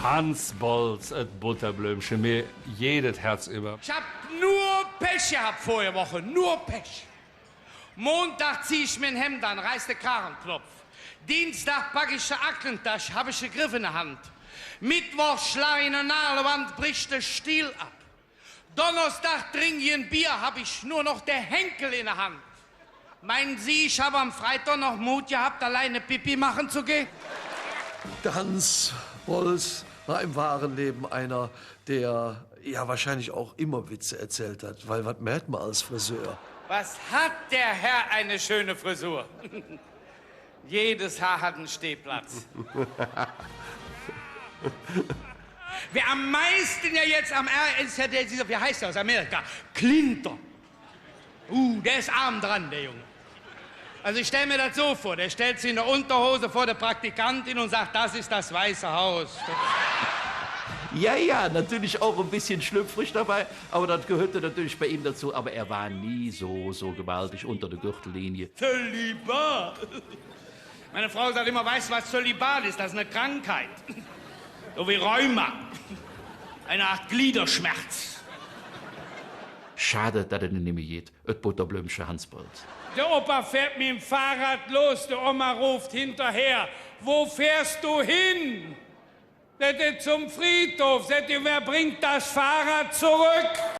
Hans Bolz, et Butterblümchen, mir jedes Herz über. Ich hab nur Pech gehabt vorige Woche, nur Pech. Montag zieh ich mir ein Hemd an, reiß den Kragenknopf. Dienstag pack ich die Aktentasche, hab ich den Griff in der Hand. Mittwoch schlag ich in der Nadelwand, bricht der Stiel ab. Donnerstag trink ich ein Bier, hab ich nur noch der Henkel in der Hand. Meinen Sie, ich habe am Freitag noch Mut gehabt, alleine Pipi machen zu gehen? Der Hans Bolz war im wahren Leben einer, der ja wahrscheinlich auch immer Witze erzählt hat, weil was merkt man als Friseur? Was hat der Herr eine schöne Frisur? Jedes Haar hat einen Stehplatz. Wer am meisten ja jetzt am R ist ja dieser, wie heißt der aus Amerika? Clinton. Der ist arm dran, der Junge. Also ich stelle mir das so vor, der stellt sich in der Unterhose vor der Praktikantin und sagt, das ist das Weiße Haus. Ja, natürlich auch ein bisschen schlüpfrig dabei, aber das gehörte natürlich bei ihm dazu. Aber er war nie so gewaltig unter der Gürtellinie. Zölibat. Meine Frau sagt immer, weißt du, was Zölibat ist? Das ist eine Krankheit. So wie Rheuma. Eine Art Gliederschmerz. Schade, dass er nicht mehr geht. Et Butterblümchen Hans Bolz. Der Opa fährt mit dem Fahrrad los, die Oma ruft hinterher. Wo fährst du hin? Sagt er, zum Friedhof. Sagt er, wer bringt das Fahrrad zurück?